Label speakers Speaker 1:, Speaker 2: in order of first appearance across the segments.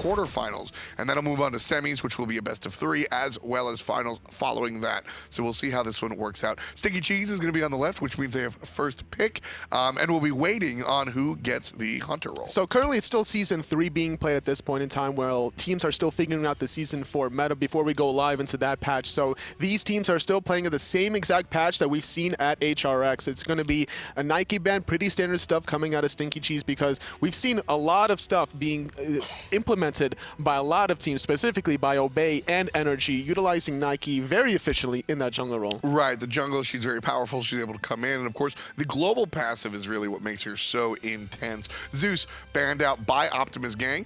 Speaker 1: quarterfinals, and then it'll move on to semis, which will be a best of 3, as well as finals following that. So we'll see how this one works out. Stinky Cheese is going to be on the left, which means they have first pick, and we'll be waiting on who gets the Hunter role.
Speaker 2: So currently it's still Season 3 being played at this point in time, where teams are still figuring out the Season 4 meta before we go live into that patch. So these teams are still playing at the same exact patch that we've seen at HRX. It's going to be a Nike ban, pretty standard stuff coming out of Stinky Cheese, because we've seen a lot of stuff being implemented by a lot of teams, specifically by Obey and Energy, utilizing Nike very efficiently in that jungle role.
Speaker 1: Right, the jungle, she's very powerful. She's able to come in, and of course, the global passive is really what makes her so intense. Zeus banned out by Optimus gang.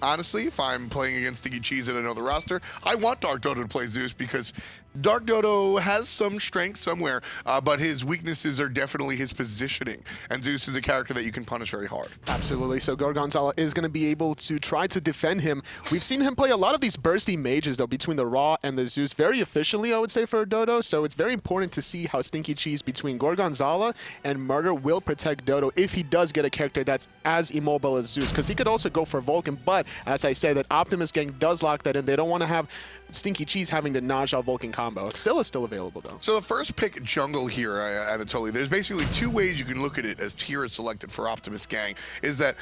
Speaker 1: Honestly, if I'm playing against Stinky Cheese and another roster, I want Dark Dodo to play Zeus, because Dark Dodo has some strength somewhere, but his weaknesses are definitely his positioning. And Zeus is a character that you can punish very hard.
Speaker 2: Absolutely. So Gorgonzola is going to be able to try to defend him. We've seen him play a lot of these bursty mages, though, between the Raw and the Zeus very efficiently, I would say, for Dodo. So it's very important to see how Stinky Cheese between Gorgonzola and Murder will protect Dodo if he does get a character that's as immobile as Zeus, because he could also go for Vulcan. But as I said, that Optimus gang does lock that in. They don't want to have Stinky Cheese having the Naja Vulcan combo. Scylla's still available, though.
Speaker 1: So the first pick jungle here, Anatoly, there's basically 2 ways you can look at it as tier is selected for Optimus gang, is that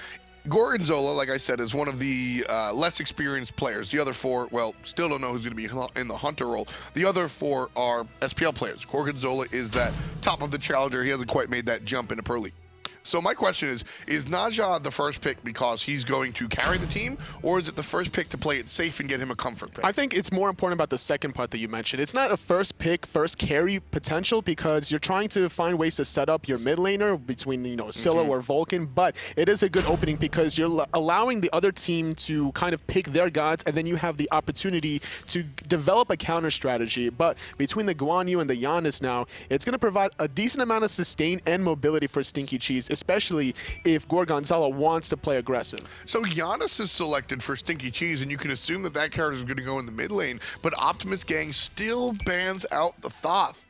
Speaker 1: Gorgonzola, like I said, is one of the less experienced players. The other 4, well, still don't know who's going to be in the Hunter role. The other 4 are SPL players. Gorgonzola is that top of the challenger. He hasn't quite made that jump into Pro League. So my question is Naja the first pick because he's going to carry the team, or is it the first pick to play it safe and get him a comfort pick?
Speaker 2: I think it's more important about the second part that you mentioned. It's not a first pick, first carry potential, because you're trying to find ways to set up your mid laner between, you know, Scylla or Vulcan, but it is a good opening because you're allowing the other team to kind of pick their gods, and then you have the opportunity to develop a counter strategy. But between the Guan Yu and the Giannis now, it's going to provide a decent amount of sustain and mobility for Stinky Cheese, especially if Gorgonzola wants to play aggressive.
Speaker 1: So Giannis is selected for Stinky Cheese, and you can assume that that character is going to go in the mid lane, but Optimus gang still bans out the Thoth.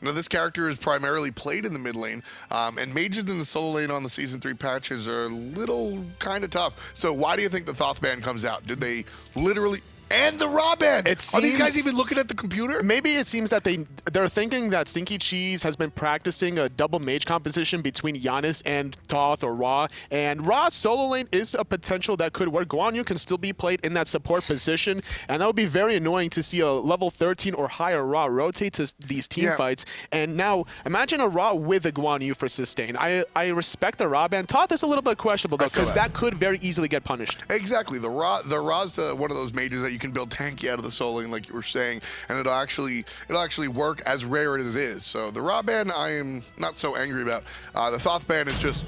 Speaker 1: Now, this character is primarily played in the mid lane, and mages in the solo lane on the Season 3 patches are a little kind of tough. So why do you think the Thoth ban comes out? Did they literally... And the Raw ban! Are these guys even looking at the computer?
Speaker 2: Maybe it seems that they're thinking that Stinky Cheese has been practicing a double mage composition between Giannis and Thoth or Raw, and Raw solo lane is a potential that could work. Guan Yu can still be played in that support position, and that would be very annoying to see a level 13 or higher Raw rotate to these team fights. And now, imagine a Raw with a Guan Yu for sustain. I respect the Raw ban. Thoth is a little bit questionable, though, because that could very easily get punished.
Speaker 1: Exactly. The Raw's one of those mages that you can build tanky out of the solo lane, like you were saying, and it'll actually work as rare as it is. So the Raw ban I am not so angry about. The Thoth ban is just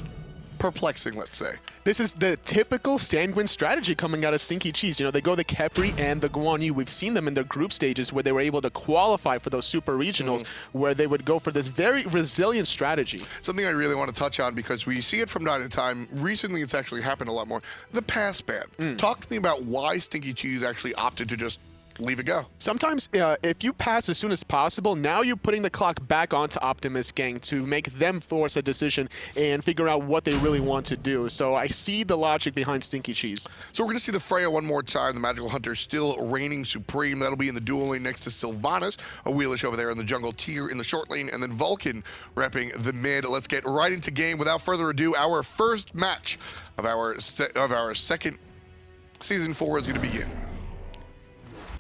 Speaker 1: perplexing, let's say.
Speaker 2: This is the typical Sanguine strategy coming out of Stinky Cheese. You know, they go the Khepri and the Guan Yu. We've seen them in their group stages where they were able to qualify for those super regionals, where they would go for this very resilient strategy.
Speaker 1: Something I really want to touch on, because we see it from time to time. Recently, it's actually happened a lot more. The pass ban. Talk to me about why Stinky Cheese actually opted to just leave it go.
Speaker 2: Sometimes if you pass as soon as possible, now you're putting the clock back onto Optimus gang to make them force a decision and figure out what they really want to do. So I see the logic behind Stinky Cheese.
Speaker 1: So we're going to see the Freya one more time. The Magical Hunter still reigning supreme. That'll be in the dual lane next to Sylvanas, a Wheelish over there in the jungle, tier in the short lane, and then Vulcan repping the mid. Let's get right into game. Without further ado, our first match of our second Season 4 is going to begin.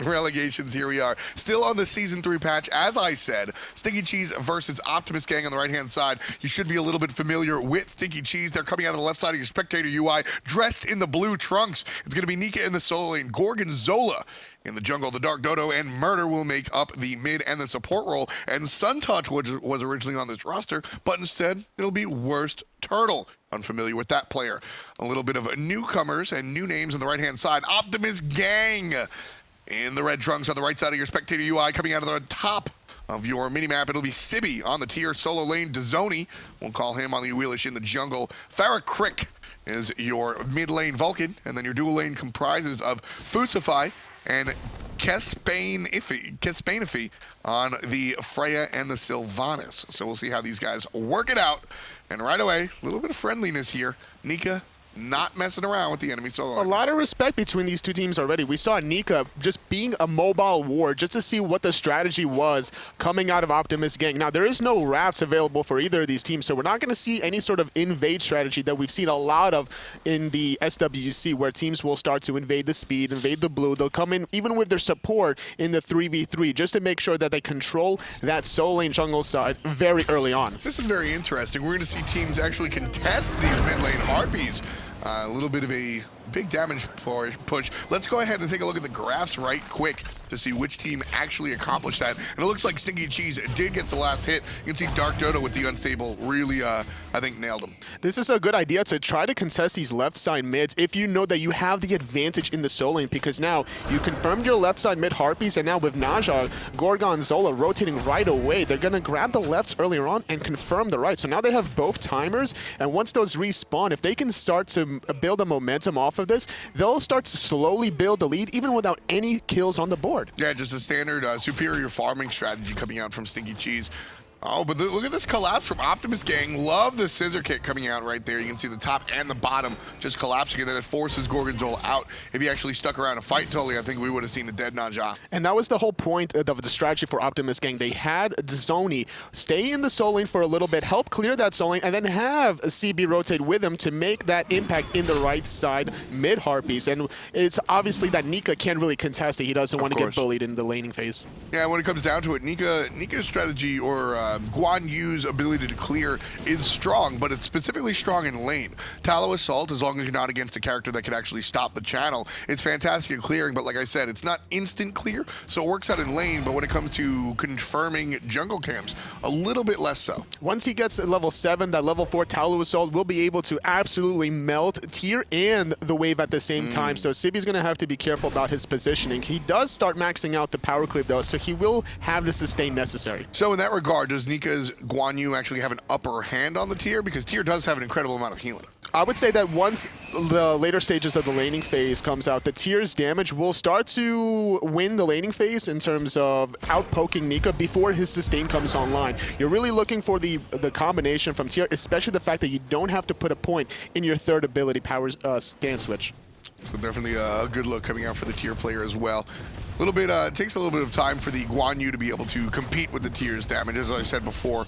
Speaker 1: Relegations, here we are. Still on the Season 3 patch, as I said, Stinky Cheese versus Optimus gang on the right-hand side. You should be a little bit familiar with Stinky Cheese. They're coming out of the left side of your spectator UI, dressed in the blue trunks. It's going to be Nika in the solo lane, Gorgonzola in the jungle, the Dark Dodo, and Murder will make up the mid and the support role. And Suntouch was originally on this roster, but instead, it'll be Worst Turtle. Unfamiliar with that player. A little bit of newcomers and new names on the right-hand side. Optimus gang in the red trunks on the right side of your spectator UI, coming out of the top of your minimap. It'll be Sibby on the tier solo lane. Dazoni, we'll call him on the Wheelish in the jungle. Farah Crick is your mid lane Vulcan, and then your dual lane comprises of Fusify and Kespainifi on the Freya and the Sylvanas. So we'll see how these guys work it out. And right away, a little bit of friendliness here. Nika not messing around with the enemy solo.
Speaker 2: A lot of respect between these two teams already. We saw Nika just being a mobile ward just to see what the strategy was coming out of Optimus Gang. Now, there is no rafts available for either of these teams, so we're not going to see any sort of invade strategy that we've seen a lot of in the SWC, where teams will start to invade the speed, invade the blue. They'll come in even with their support in the 3v3 just to make sure that they control that solo lane jungle side very early on.
Speaker 1: This is very interesting. We're going to see teams actually contest these mid lane Harpies. A little bit of a big damage push. Let's go ahead and take a look at the graphs right quick to see which team actually accomplished that. And it looks like Stinky Cheese did get the last hit. You can see Dark Dodo with the unstable really, I think, nailed him.
Speaker 2: This is a good idea to try to contest these left side mids if you know that you have the advantage in the solo lane, because now you confirmed your left side mid Harpies, and now with Naja, Gorgonzola rotating right away, they're going to grab the lefts earlier on and confirm the right. So now they have both timers, and once those respawn, if they can start to build a momentum off of this, they'll start to slowly build the lead even without any kills on the board.
Speaker 1: Yeah, just a standard superior farming strategy coming out from Stinky Cheese. Oh, but look at this collapse from Optimus Gang. Love the scissor kick coming out right there. You can see the top and the bottom just collapsing, and then it forces Gorgonzola out. If he actually stuck around to fight Tully, I think we would have seen a dead Naja.
Speaker 2: And that was the whole point of the strategy for Optimus Gang. They had Zoni stay in the solo lane for a little bit, help clear that solo lane, and then have a CB rotate with him to make that impact in the right side mid Harpies. And it's obviously that Nika can't really contest it. He doesn't want to get bullied in the laning phase.
Speaker 1: Yeah, when it comes down to it, Nika's strategy, or Guan Yu's ability to clear, is strong, but it's specifically strong in lane. Tallow Assault, as long as you're not against a character that can actually stop the channel, it's fantastic at clearing, but like I said, it's not instant clear, so it works out in lane, but when it comes to confirming jungle camps, a little bit less so.
Speaker 2: Once he gets at level 7, that level 4 Tallow Assault will be able to absolutely melt tier and the wave at the same time, so Sibi's going to have to be careful about his positioning. He does start maxing out the power cleave though, so he will have the sustain necessary.
Speaker 1: So in that regard, does Nika's Guan Yu actually have an upper hand on the tier? Because tier does have an incredible amount of healing.
Speaker 2: I would say that once the later stages of the laning phase comes out, the tier's damage will start to win the laning phase in terms of outpoking Nika before his sustain comes online. You're really looking for the combination from tier, especially the fact that you don't have to put a point in your third ability power stand switch.
Speaker 1: So definitely a good look coming out for the tier player as well. A little bit, it takes a little bit of time for the Guan Yu to be able to compete with the tier's damage. As I said before,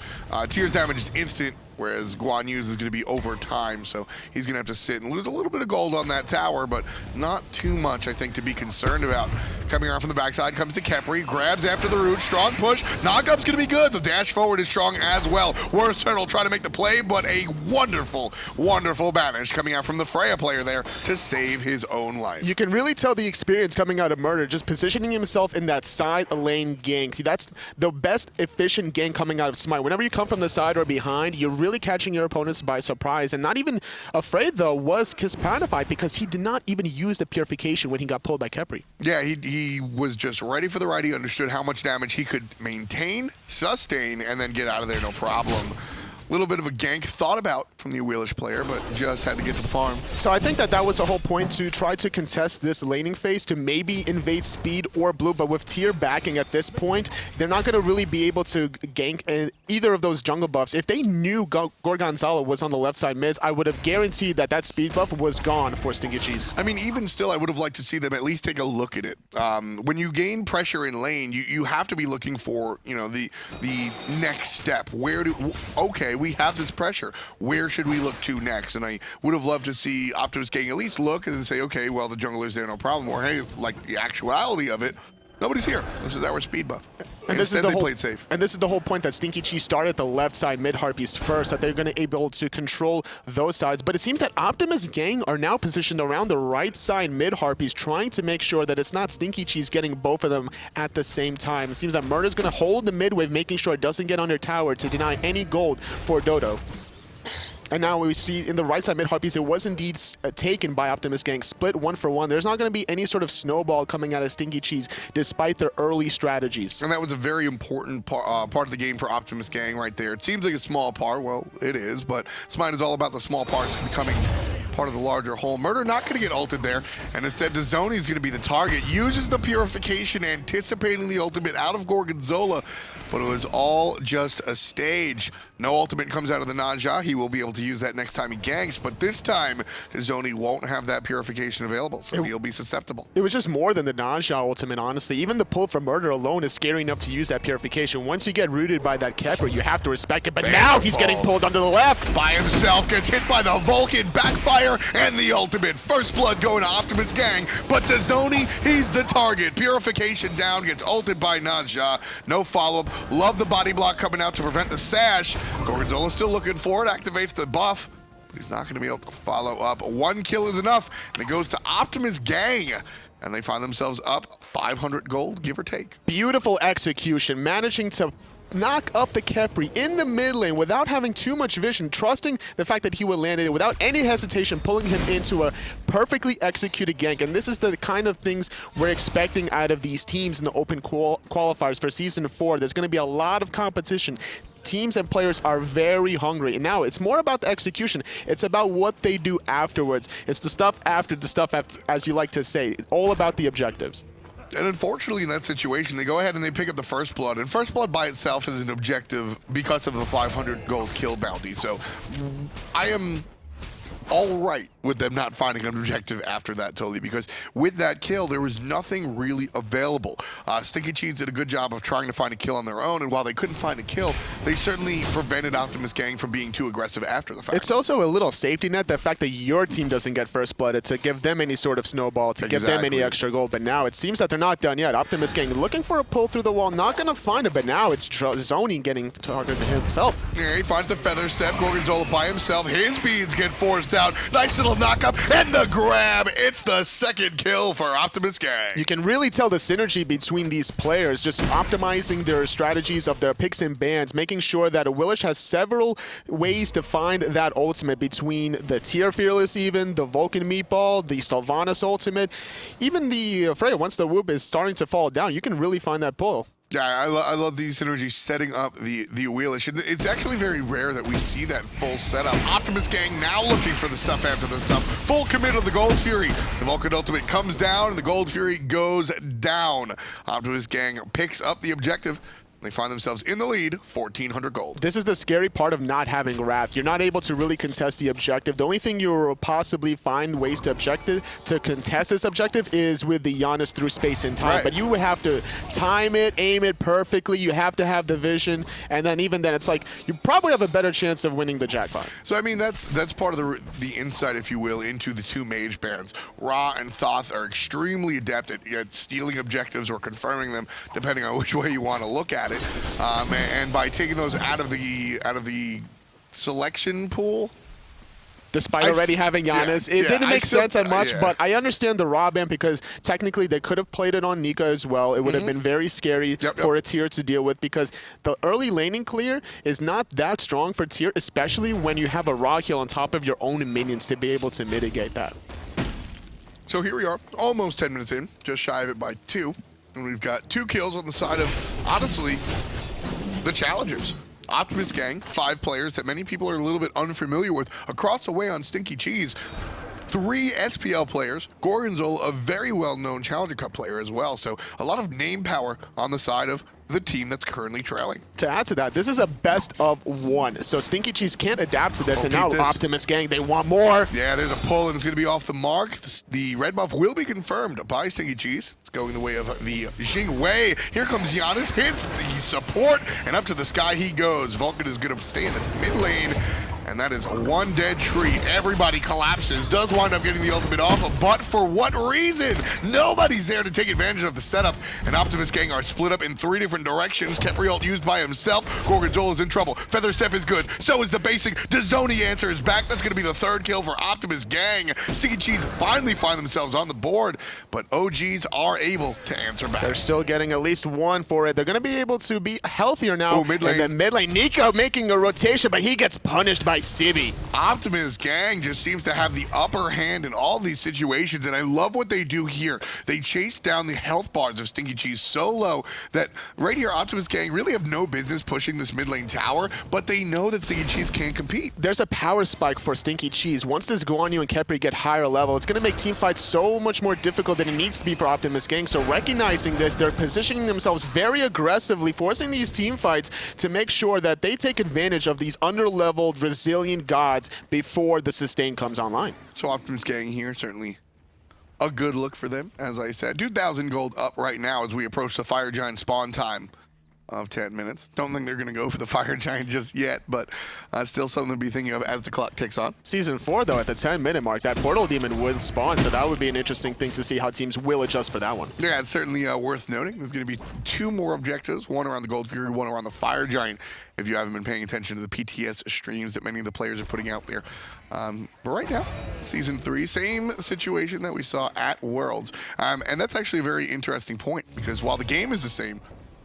Speaker 1: tier's damage is instant, whereas Guan Yu's is going to be over time, so he's going to have to sit and lose a little bit of gold on that tower, but not too much, I think, to be concerned about. Coming around from the backside comes to Kepri, grabs after the root, strong push, knockup's going to be good, the dash forward is strong as well. Worst Turtle trying to make the play, but a wonderful, wonderful banish coming out from the Freya player there to save his own life.
Speaker 2: You can really tell the experience coming out of Murder, just positioning himself in that side lane gank. That's the best efficient gank coming out of SMITE. Whenever you come from the side or behind, you're really catching your opponents by surprise, and not even afraid though was Kispanify, because he did not even use the purification when he got pulled by Kepri.
Speaker 1: Yeah, he was just ready for the right. He understood how much damage he could maintain, sustain, and then get out of there no problem. Little bit of a gank thought about from the Wheelish player, but just had to get to the farm.
Speaker 2: So I think that was the whole point, to try to contest this laning phase, to maybe invade speed or blue, but with tier backing at this point, they're not going to really be able to gank either of those jungle buffs. If they knew Gorgonzola was on the left side mids, I would have guaranteed that speed buff was gone for Stinky Cheese.
Speaker 1: I mean, even still, I would have liked to see them at least take a look at it. When you gain pressure in lane, you have to be looking for, you know, the next step. Okay, we have this pressure. Where should we look to next? And I would have loved to see Optimus Gang at least look and then say, okay, well, the jungler's there, no problem. Or, hey, like the actuality of it, nobody's here. This is our speed buff. And this is the played safe.
Speaker 2: And this is the whole point, that Stinky Cheese started the left side mid Harpies first, that they're going to be able to control those sides. But it seems that Optimus Gang are now positioned around the right side mid Harpies, trying to make sure that it's not Stinky Cheese getting both of them at the same time. It seems that Murder's going to hold the mid wave, making sure it doesn't get under tower to deny any gold for Dodo. And now we see in the right side mid Harpies, it was indeed taken by Optimus Gang, split 1-for-1. There's not going to be any sort of snowball coming out of Stinky Cheese, despite their early strategies.
Speaker 1: And that was a very important part of the game for Optimus Gang right there. It seems like a small part. Well, it is, but SMITE is all about the small parts becoming part of the larger whole. Murder not going to get ulted there, and instead Zoni is going to be the target. Uses the purification, anticipating the ultimate out of Gorgonzola. but it was all just a stage. No ultimate comes out of the Naja. He will be able to use that next time he ganks, but this time, Zoni won't have that purification available, so he'll be susceptible.
Speaker 2: It was just more than the Naja ultimate, honestly. Even the pull for murder alone is scary enough to use that purification. Once you get rooted by that Kepler, you have to respect it, but now he's getting pulled under the left.
Speaker 1: By himself, gets hit by the Vulcan, backfire, and the ultimate. First blood going to Optimus Gang, but to Zoni, he's the target. Purification down, gets ulted by Naja. No follow-up. Love the body block coming out to prevent the sash. Gorgonzola's still looking for it, activates the buff, but he's not going to be able to follow up. One kill is enough, and it goes to Optimus Gang, and they find themselves up 500 gold, give or take.
Speaker 2: Beautiful execution, managing to knock up the Kepri in the mid lane without having too much vision, trusting the fact that he would land it without any hesitation, pulling him into a perfectly executed gank. And this is the kind of things we're expecting out of these teams in the open qualifiers for Season 4. There's going to be a lot of competition. Teams and players are very hungry, and now it's more about the execution. It's about what they do afterwards. It's the stuff after, as you like to say, all about the objectives.
Speaker 1: And unfortunately, in that situation, they go ahead and they pick up the First Blood. And First Blood by itself is an objective because of the 500 gold kill bounty. So I am all right with them not finding an objective after that, totally, because with that kill, there was nothing really available. Stinky Cheese did a good job of trying to find a kill on their own, and while they couldn't find a kill, they certainly prevented Optimus Gang from being too aggressive after the fact.
Speaker 2: It's also a little safety net, the fact that your team doesn't get First Blood, to give them any sort of snowball, to give them any extra gold. But now it seems that they're not done yet. Optimus Gang looking for a pull through the wall, not going to find it, but now it's Zoni getting targeted himself.
Speaker 1: Yeah, he finds the feather step. Gorgonzola by himself. His beads get forced out. Nice little knock-up, and the grab. It's the second kill for Optimus Gang.
Speaker 2: You can really tell the synergy between these players, just optimizing their strategies of their picks and bans, making sure that Willish has several ways to find that ultimate between the Tier Fearless even, the Vulcan Meatball, the Sylvanas ultimate, even the Freya. Once the whoop is starting to fall down, you can really find that pull.
Speaker 1: Yeah, I love these synergies setting up the Wheelish. It's actually very rare that we see that full setup. Optimus Gang now looking for the stuff after the stuff. Full commit of the Gold Fury. The Vulcan Ultimate comes down and the Gold Fury goes down. Optimus Gang picks up the objective. They find themselves in the lead, 1,400 gold.
Speaker 2: This is the scary part of not having Wrath. You're not able to really contest the objective. The only thing you will possibly find ways to contest this objective is with the Giannis through space and time. Right. But you would have to time it, aim it perfectly. You have to have the vision. And then even then, it's like you probably have a better chance of winning the jackpot.
Speaker 1: So, I mean, that's part of the insight, if you will, into the two mage bands. Ra and Thoth are extremely adept at stealing objectives or confirming them, depending on which way you want to look at it. And by taking those out of the selection pool,
Speaker 2: despite already having Giannis, it didn't make sense that much. But I understand the Raw ban because technically they could have played it on Nika as well. It would have been very scary for a tier to deal with because the early laning clear is not that strong for tier, especially when you have a Raw heal on top of your own minions to be able to mitigate that.
Speaker 1: So here we are, almost 10 minutes in, just shy of it by 2. And we've got 2 kills on the side of, honestly, the challengers. Optimus Gang, 5 players that many people are a little bit unfamiliar with. Across the way on Stinky Cheese, 3 SPL players. Gorgonzola, a very well-known Challenger Cup player as well. So a lot of name power on the side of the team that's currently trailing.
Speaker 2: To add to that, this is a best of 1. So Stinky Cheese can't adapt to this, and now Optimus Gang, they want more.
Speaker 1: Yeah, there's a pull, and it's going to be off the mark. The red buff will be confirmed by Stinky Cheese. It's going the way of the Jing Wei. Here comes Giannis, hits the support, and up to the sky he goes. Vulcan is going to stay in the mid lane. And that is one dead tree. Everybody collapses, does wind up getting the ultimate off, but for what reason? Nobody's there to take advantage of the setup, and Optimus Gang are split up in 3 different directions. Kepri ult used by himself. Gorgonzola's in trouble. Feather Step is good. So is the basic. Dazoni answers back. That's going to be the 3rd kill for Optimus Gang. Stinky Cheese finally find themselves on the board, but OGs are able to answer back.
Speaker 2: They're still getting at least 1 for it. They're going to be able to be healthier now.
Speaker 1: Mid lane.
Speaker 2: And then mid lane, Nico making a rotation, but he gets punished by by Sibi.
Speaker 1: Optimus gang just seems to have the upper hand in all these situations, and I love what they do here. They chase down the health bars of Stinky Cheese so low that right here, Optimus gang really have no business pushing this mid lane tower, but they know that Stinky Cheese can't compete.
Speaker 2: There's a power spike for Stinky Cheese. Once this Guan Yu and Khepri get higher level, it's going to make team fights so much more difficult than it needs to be for Optimus gang. So recognizing this, they're positioning themselves very aggressively, forcing these team fights to make sure that they take advantage of these under-leveled, resilient gods before the sustain comes online.
Speaker 1: So Optimus gang here, certainly a good look for them, as I said. 2,000 gold up right now as we approach the Fire Giant spawn time of 10 minutes. Don't think they're going to go for the Fire Giant just yet, but still something to be thinking of as the clock ticks on.
Speaker 2: Season 4, though, at the 10-minute mark, that Portal Demon will spawn, so that would be an interesting thing to see how teams will adjust for that one.
Speaker 1: Yeah, it's certainly worth noting. There's going to be 2 more objectives, one around the Gold Fury, one around the Fire Giant, if you haven't been paying attention to the PTS streams that many of the players are putting out there. But right now, Season 3, same situation that we saw at Worlds. And that's actually a very interesting point, because while the game is the same,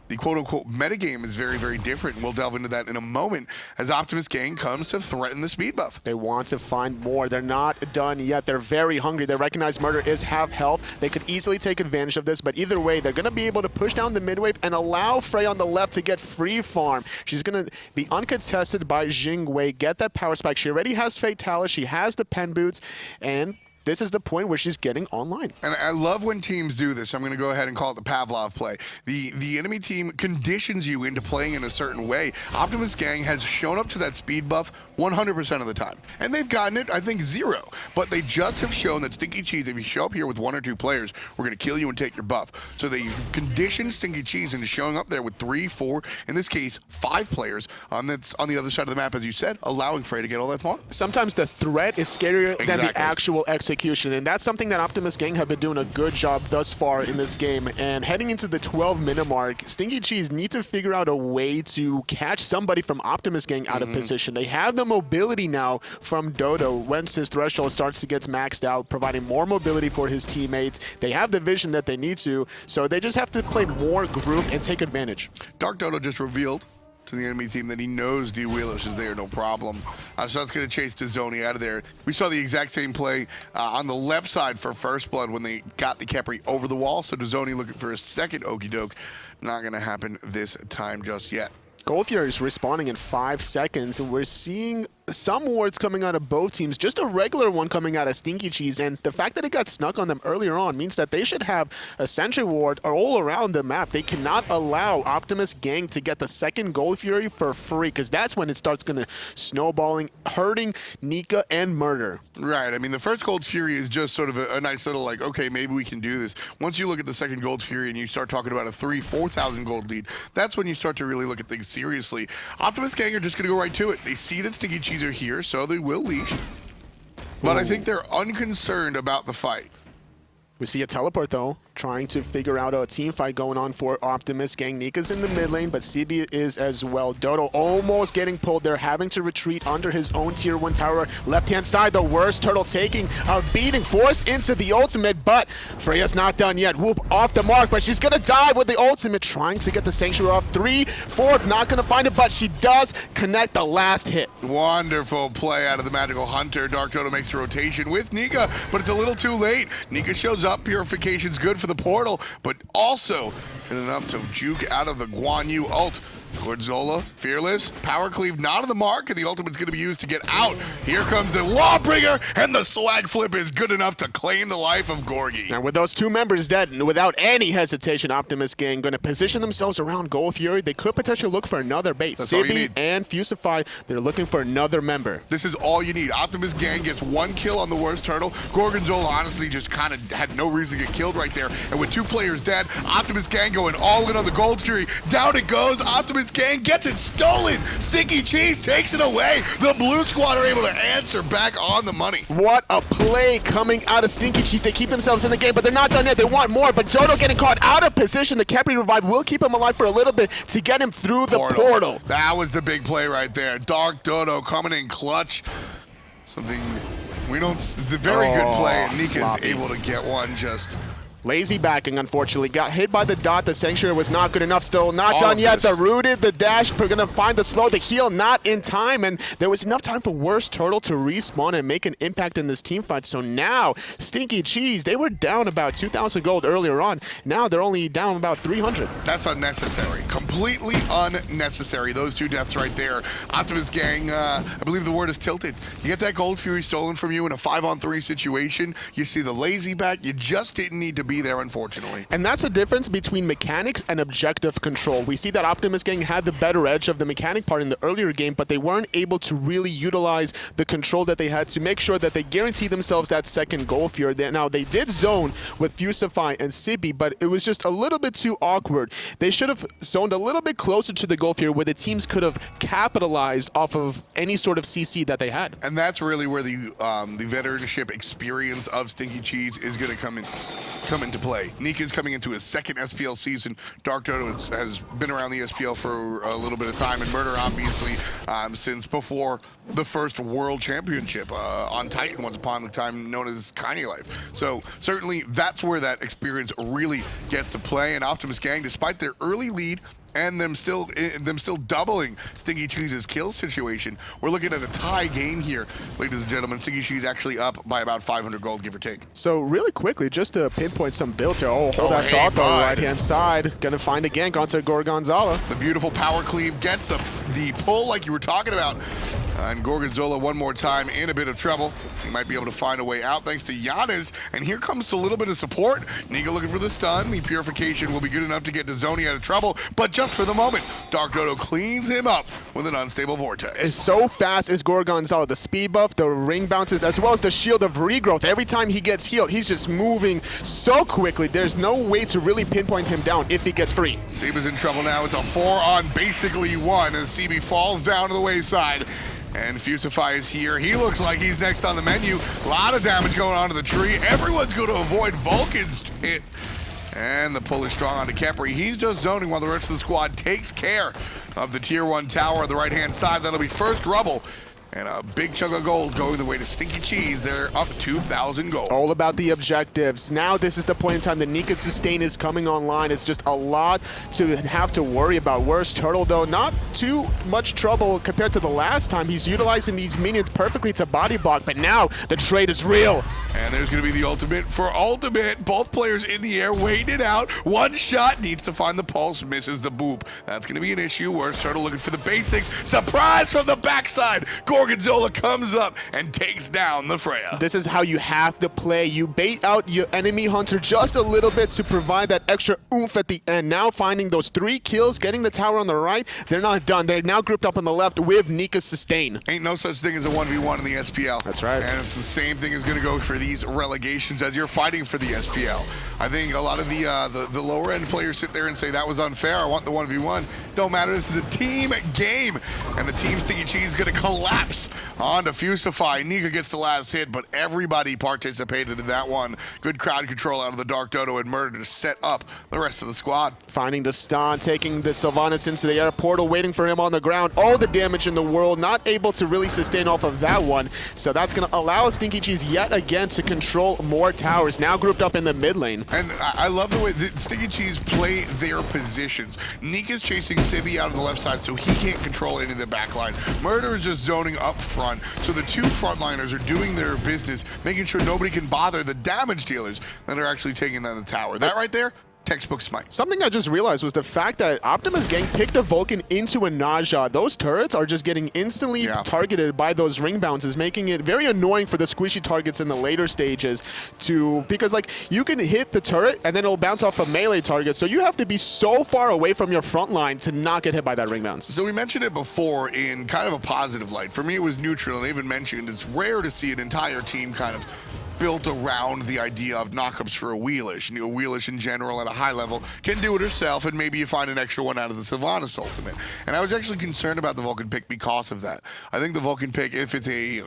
Speaker 1: the quote-unquote metagame is very, very different. We'll delve into that in a moment as Optimus gang comes to threaten the speed buff.
Speaker 2: They want to find more. They're not done yet. They're very hungry. They recognize Murder is half health. They could easily take advantage of this, but either way, they're going to be able to push down the mid-wave and allow Frey on the left to get free farm. She's going to be uncontested by Jingwei, get that power spike. She already has Fatalis. She has the pen boots, and this is the point where she's getting online.
Speaker 1: And I love when teams do this. I'm going to go ahead and call it the Pavlov play. The enemy team conditions you into playing in a certain way. Optimus gang has shown up to that speed buff 100% of the time. And they've gotten it, I think, 0. But they just have shown that Stinky Cheese, if you show up here with 1 or 2 players, we're going to kill you and take your buff. So they conditioned Stinky Cheese into showing up there with 3, 4, in this case, 5 players on the other side of the map, as you said, allowing Frey to get all that fun.
Speaker 2: Sometimes the threat is scarier than the actual execution. And that's something that Optimus gang have been doing a good job thus far in this game. And heading into the 12-minute mark, Stinky Cheese need to figure out a way to catch somebody from Optimus gang out of position. They have the mobility now from Dodo once his threshold starts to get maxed out, providing more mobility for his teammates. They have the vision that they need to, so they just have to play more group and take advantage.
Speaker 1: Dark Dodo just revealed to the enemy team that he knows D Wheelish is there, no problem. So that's going to chase Tizoni out of there. We saw the exact same play on the left side for First Blood when they got the Khepri over the wall. So Tizoni looking for a second Okie Doke. Not going to happen this time just yet.
Speaker 2: Gold Fury is respawning in 5 seconds, and we're seeing some wards coming out of both teams, just a regular one coming out of Stinky Cheese, and the fact that it got snuck on them earlier on means that they should have a sentry ward all around the map. They cannot allow Optimus gang to get the second Gold Fury for free, because that's when it starts going to snowballing, hurting Nika and Murder.
Speaker 1: Right, I mean, the first Gold Fury is just sort of a nice little like, okay, maybe we can do this. Once you look at the second Gold Fury and you start talking about a 3,000-4,000 gold lead, that's when you start to really look at things seriously. Optimus gang are just going to go right to it. They see that Stinky Cheese are here, so they will leash. But I think they're unconcerned about the fight.
Speaker 2: We see a teleport, though, trying to figure out a team fight going on for Optimus gang. Nika's in the mid lane, but CB is as well. Dodo almost getting pulled. They're having to retreat under his own tier 1 tower. Left-hand side, the worst turtle taking a beating, forced into the ultimate, but Freya's not done yet. Whoop off the mark, but she's going to die with the ultimate, trying to get the Sanctuary off. 3, 4, not going to find it, but she does connect the last hit.
Speaker 1: Wonderful play out of the Magical Hunter. Dark Dodo makes a rotation with Nika, but it's a little too late. Nika shows up. Purification's good for the portal, but also good enough to juke out of the Guan Yu ult. Gorzola, Fearless, Power Cleave not on the mark, and the ultimate's going to be used to get out. Here comes the Lawbringer, and the swag flip is good enough to claim the life of Gorgie.
Speaker 2: And with those 2 members dead, and without any hesitation, Optimus gang going to position themselves around Gold Fury. They could potentially look for another bait. Sibi and Fusify, they're looking for another member.
Speaker 1: This is all you need. Optimus gang gets 1 kill on the worst turtle. Gorgonzola honestly just kind of had no reason to get killed right there. And with 2 players dead, Optimus gang going all in on the Gold Fury. Down it goes. Optimus gang gets it stolen. Stinky Cheese takes it away. The blue squad are able to answer back on the money.
Speaker 2: What a play coming out of Stinky Cheese. They keep themselves in the game, but they're not done yet. They want more, but Dodo getting caught out of position. The Khepri revive will keep him alive for a little bit to get him through the portal.
Speaker 1: That was the big play right there. Dark Dodo coming in clutch. Something we don't, it's a very good play. And Nika's able to get one just
Speaker 2: Lazy backing, unfortunately. Got hit by the dot. The Sanctuary was not good enough. Still not
Speaker 1: All
Speaker 2: done
Speaker 1: of
Speaker 2: yet.
Speaker 1: this.
Speaker 2: The rooted, the dash. We're going to find the slow, the heal, not in time. And there was enough time for Worst Turtle to respawn and make an impact in this team fight. So now, Stinky Cheese, they were down about 2,000 gold earlier on. Now they're only down about 300.
Speaker 1: That's unnecessary. Completely unnecessary. Those two deaths right there. Optimus gang, I believe the word is tilted. You get that Gold Fury stolen from you in a 5-on-3 situation. You see the lazy back. You just didn't need to be there, unfortunately.
Speaker 2: And that's the difference between mechanics and objective control. We see that Optimus gang had the better edge of the mechanic part in the earlier game, but they weren't able to really utilize the control that they had to make sure that they guarantee themselves that second goal fear. Now, they did zone with Fusify and Sibi, but it was just a little bit too awkward. They should have zoned a little bit closer to the goal fear where the teams could have capitalized off of any sort of CC that they had.
Speaker 1: And that's really where the veteranship experience of Stinky Cheese is going to come into play. Nika's coming into his second SPL season. Dark Dodo has been around the SPL for a little bit of time, and Murder obviously since before the first World Championship on Titan, once upon a time known as Kanye Life. So certainly that's where that experience really gets to play. And Optimus gang, despite their early lead and them still doubling Stinky Cheese's kill situation, we're looking at a tie game here, ladies and gentlemen. Stinky Cheese actually up by about 500 gold, give or take.
Speaker 2: So really quickly, just to pinpoint some builds here. Hold that
Speaker 1: hey,
Speaker 2: thought though,
Speaker 1: bud.
Speaker 2: right-hand side. Gonna find a gank onto Gorgonzola.
Speaker 1: The beautiful power cleave gets the pull like you were talking about. And Gorgonzola one more time in a bit of trouble. He might be able to find a way out thanks to Giannis. And here comes a little bit of support. Nika looking for the stun. The purification will be good enough to get Zoni out of trouble. But just for the moment, Dark Dodo cleans him up with an unstable vortex.
Speaker 2: Is so fast is Gorgonzola. The speed buff, the ring bounces, as well as the shield of regrowth. Every time he gets healed, he's just moving so quickly. There's no way to really pinpoint him down if he gets free.
Speaker 1: Seba's in trouble now. It's a 4 on basically 1 as CB falls down to the wayside. And Fusify is here. He looks like he's next on the menu. A lot of damage going on to the tree. Everyone's going to avoid Vulcan's hit. And the pull is strong onto Kepri. He's just zoning while the rest of the squad takes care of the tier 1 tower on the right-hand side. That'll be first rubble. And a big chunk of gold going the way to Stinky Cheese. They're up 2,000 gold.
Speaker 2: All about the objectives. Now this is the point in time that Nika's sustain is coming online. It's just a lot to have to worry about. Worst Turtle, though, not too much trouble compared to the last time. He's utilizing these minions perfectly to body block, but now the trade is real.
Speaker 1: And there's going to be the ultimate for ultimate. Both players in the air, waiting it out. One shot, needs to find the pulse, misses the boop. That's going to be an issue. Worst Turtle looking for the basics. Surprise from the backside. Gorgonzola comes up and takes down the Freya.
Speaker 2: This is how you have to play. You bait out your enemy hunter just a little bit to provide that extra oomph at the end. Now finding those 3 kills, getting the tower on the right. They're not done. They're now grouped up on the left with Nika's sustain.
Speaker 1: Ain't no such thing as a 1v1 in the SPL.
Speaker 2: That's right.
Speaker 1: And it's the same thing is going to go for these relegations as you're fighting for the SPL. I think a lot of the lower end players sit there and say that was unfair. I want the 1v1. Don't matter. This is a team game. And the team Stinky Cheese is going to collapse onto Fusify. Nika gets the last hit, but everybody participated in that one. Good crowd control out of the Dark Dodo and Murder to set up the rest of the squad.
Speaker 2: Finding the stun, taking the Sylvanas into the air portal, waiting for him on the ground. All the damage in the world, not able to really sustain off of that one. So that's going to allow Stinky Cheese yet again to control more towers, now grouped up in the mid lane.
Speaker 1: And I love the way that Stinky Cheese play their positions. Nika's chasing Sibi out of the left side, so he can't control any of the back line. Murder is just zoning up front, so the 2 frontliners are doing their business, making sure nobody can bother the damage dealers that are actually taking down the tower. That right there, textbook Smite.
Speaker 2: Something I just realized was the fact that Optimus gang picked a Vulcan into a Naja. Those turrets are just getting instantly targeted by those ring bounces, making it very annoying for the squishy targets in the later stages because like you can hit the turret and then it'll bounce off a melee target, so you have to be so far away from your front line to not get hit by that ring bounce.
Speaker 1: So we mentioned it before in kind of a positive light. For me, it was neutral, and I even mentioned it's rare to see an entire team kind of built around the idea of knockups for a Wheelish. You know, Wheelish in general at a high level can do it herself, and maybe you find an extra one out of the Sylvanas ultimate. And I was actually concerned about the Vulcan pick because of that. I think the Vulcan pick, if it's a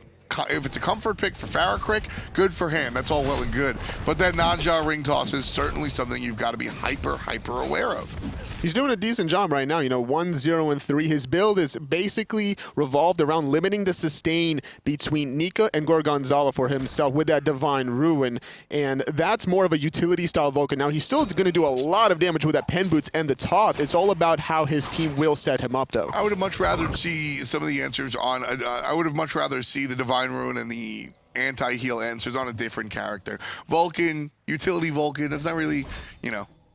Speaker 1: if it's a comfort pick for Farrakrick, good for him. That's all well and good. But that Naja ring toss is certainly something you've got to be hyper aware of.
Speaker 2: He's doing a decent job right now. 1-0-3. His build is basically revolved around limiting the sustain between Nika and Gorgonzola for himself with that Divine Ruin. And that's more of a utility style Vulcan. Now, he's still going to do a lot of damage with that Pen Boots and the Toth. It's all about how his team will set him up, though.
Speaker 1: I would have much rather see some of the answers on, I would have much rather see the Divine Ruin and the anti-heal answers on a different character. Vulcan, utility Vulcan, that's not really,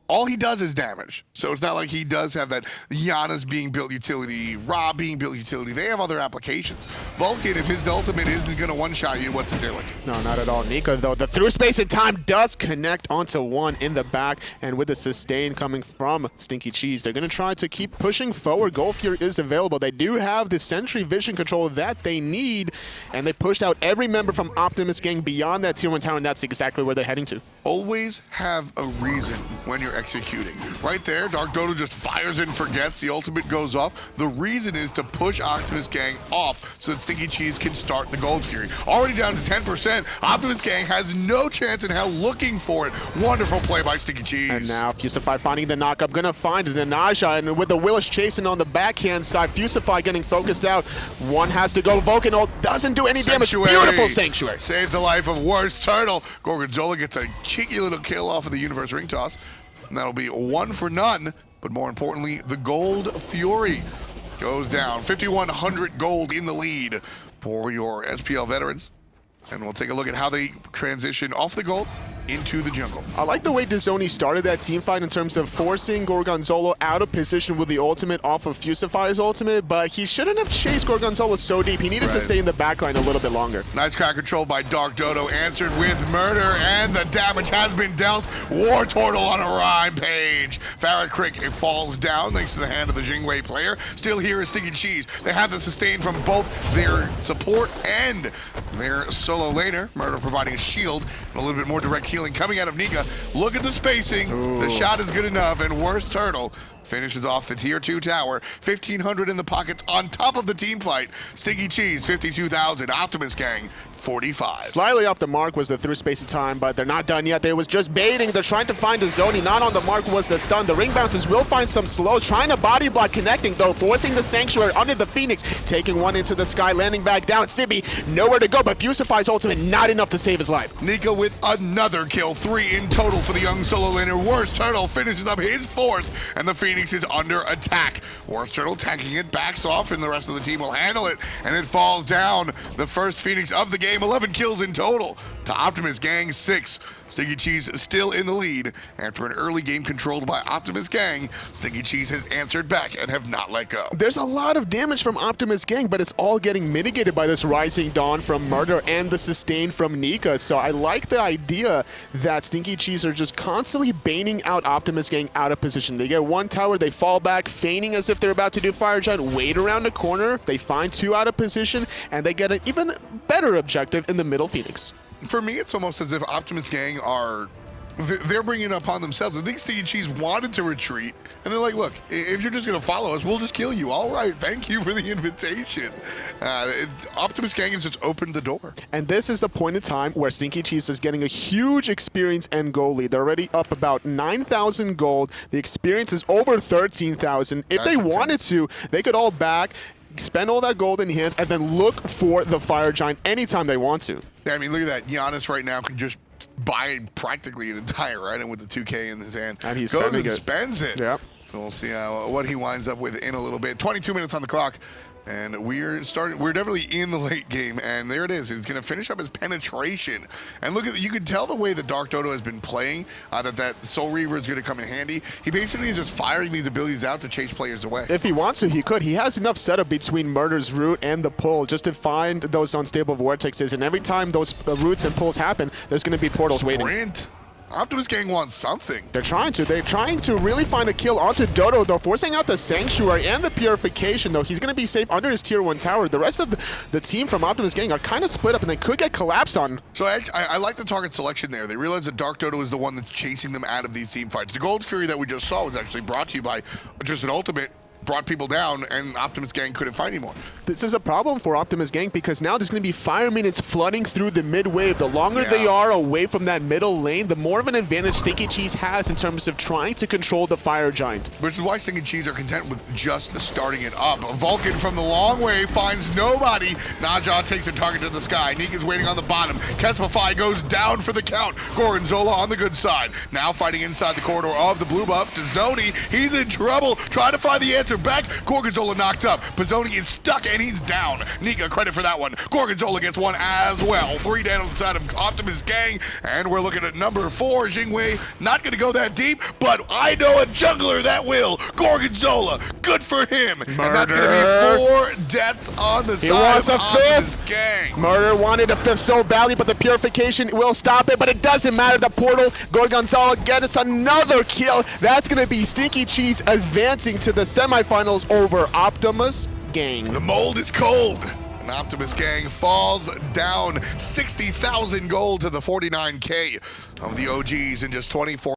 Speaker 1: all he does is damage. So it's not like he does have that Giannis being built utility, Rob being built utility. They have other applications. Vulcan, if his ultimate isn't going to one-shot you, what's it doing?
Speaker 2: No, not at all. Nika, though, the through space and time does connect onto one in the back. And with the sustain coming from Stinky Cheese, they're going to try to keep pushing forward. Gold Fury is available. They do have the Sentry vision control that they need. And they pushed out every member from Optimus Gang beyond that Tier 1 tower, and that's exactly where they're heading to.
Speaker 1: Always have a reason when you're executing. Right there, Dark Dodo just fires and forgets. The ultimate goes off. The reason is to push Optimus Gang off so that Stinky Cheese can start the Gold Fury. Already down to 10%. Optimus Gang has no chance in hell looking for it. Wonderful play by Stinky Cheese.
Speaker 2: And now Fusify finding the knock-up. Gonna find the Naja, and with the Willis chasing on the backhand side, Fusify getting focused out. One has to go. Vulcan ult doesn't do any damage. Beautiful Sanctuary.
Speaker 1: Saves the life of Worst Turtle. Gorgonzola gets a cheeky little kill off of the Universe Ring Toss. And that'll be 1 for none. But more importantly, the Gold Fury goes down. 5,100 gold in the lead for your SPL veterans. And we'll take a look at how they transition off the gold into the jungle.
Speaker 2: I like the way Dizoni started that team fight in terms of forcing Gorgonzola out of position with the ultimate off of Fusify's ultimate, but he shouldn't have chased Gorgonzola so deep. He needed to stay in the backline a little bit longer.
Speaker 1: Nice crack control by Dark Dodo, answered with murder, and the damage has been dealt. War Turtle on a rampage. Farrakrick falls down thanks to the hand of the Jingwei player. Still here is Stinky Cheese. They have the sustain from both their support and their solo laner. Murder providing a shield and a little bit more direct healing coming out of Nika. Look at the spacing. Ooh. The shot is good enough, and Worst Turtle finishes off the Tier 2 tower. 1,500 in the pockets on top of the team fight. Stinky Cheese, 52,000. Optimus Gang, 45.
Speaker 2: Slightly off the mark was the through space of time, but they're not done yet. They was just baiting. They're trying to find a Zoni. Not on the mark was the stun. The ring bouncers will find some slows. Trying to body block, connecting though, forcing the Sanctuary under the Phoenix, taking one into the sky, landing back down. Sibby, nowhere to go, but Fusify's ultimate not enough to save his life.
Speaker 1: Nika with another kill, 3 in total for the young solo laner. Worst Turtle finishes up his 4th, and the Phoenix is under attack. Worst Turtle tanking it, backs off, and the rest of the team will handle it, and it falls down. The first Phoenix of the game, 11 kills in total to Optimus Gang 6. Stinky Cheese still in the lead. After an early game controlled by Optimus Gang, Stinky Cheese has answered back and have not let go.
Speaker 2: There's a lot of damage from Optimus Gang, but it's all getting mitigated by this Rising Dawn from Murder and the sustain from Nika. So I like the idea that Stinky Cheese are just constantly baiting out Optimus Gang out of position. They get one tower, they fall back, feigning as if they're about to do Fire Giant, wait around the corner, they find 2 out of position, and they get an even better objective in the middle Phoenix.
Speaker 1: For me, it's almost as if Optimus Gang they're bringing it upon themselves. I think Stinky Cheese wanted to retreat, and they're like, look, if you're just going to follow us, we'll just kill you. All right, thank you for the invitation. Optimus Gang has just opened the door.
Speaker 2: And this is the point in time where Stinky Cheese is getting a huge experience and gold lead. They're already up about 9,000 gold. The experience is over 13,000. If they wanted to, they could all back, spend all that gold in hand, and then look for the Fire Giant anytime they want to.
Speaker 1: Yeah, I mean, look at that. Giannis right now can just buy practically an entire item with the 2K in his hand.
Speaker 2: And he's spending it.
Speaker 1: Spends it.
Speaker 2: Yep.
Speaker 1: So we'll see what he winds up with in a little bit. 22 minutes on the clock. And we're definitely in the late game, and there it is. He's going to finish up his penetration. And look at, you can tell the way that Dark Dodo has been playing, that Soul Reaver is going to come in handy. He basically is just firing these abilities out to chase players away.
Speaker 2: If he wants to, he could. He has enough setup between Murder's root and the pull just to find those unstable vortexes. And every time those roots and pulls happen, there's going to be portals waiting.
Speaker 1: Optimus Gang wants something.
Speaker 2: They're trying to really find a kill onto Dodo, though, forcing out the Sanctuary and the Purification, though. He's going to be safe under his Tier 1 tower. The rest of the team from Optimus Gang are kind of split up, and they could get collapsed on.
Speaker 1: So I like the target selection there. They realize that Dark Dodo is the one that's chasing them out of these team fights. The Gold Fury that we just saw was actually brought to you by just an ultimate brought people down, and Optimus Gang couldn't fight anymore.
Speaker 2: This is a problem for Optimus Gang because now there's going to be fire minutes flooding through the mid wave. The longer they are away from that middle lane, the more of an advantage Stinky Cheese has in terms of trying to control the Fire Giant.
Speaker 1: Which is why Stinky Cheese are content with just starting it up. Vulcan from the long way finds nobody. Naja takes a target to the sky. Nika's waiting on the bottom. Kespify goes down for the count. Gorgonzola on the good side. Now fighting inside the corridor of the blue buff. Pizzoni, he's in trouble. Trying to find the answer back. Gorgonzola knocked up. Pizzoni is stuck and he's down. Nika, credit for that one. Gorgonzola gets one as well. 3 down on the side of Optimus Gang. And we're looking at number 4, Jingwei. Not going to go that deep, but I know a jungler that will. Gorgonzola, good for him.
Speaker 2: Murder.
Speaker 1: And that's going to be 4 deaths on the side
Speaker 2: wants
Speaker 1: of
Speaker 2: a
Speaker 1: Optimus
Speaker 2: 5th.
Speaker 1: Gang.
Speaker 2: Murder wanted a 5th so badly, but the purification will stop it, but it doesn't matter. The portal, Gorgonzola gets another kill. That's going to be Stinky Cheese advancing to the semifinals over Optimus Gang.
Speaker 1: The mold is cold. And Optimus Gang falls down 60,000 gold to the 49K of the OGs in just 24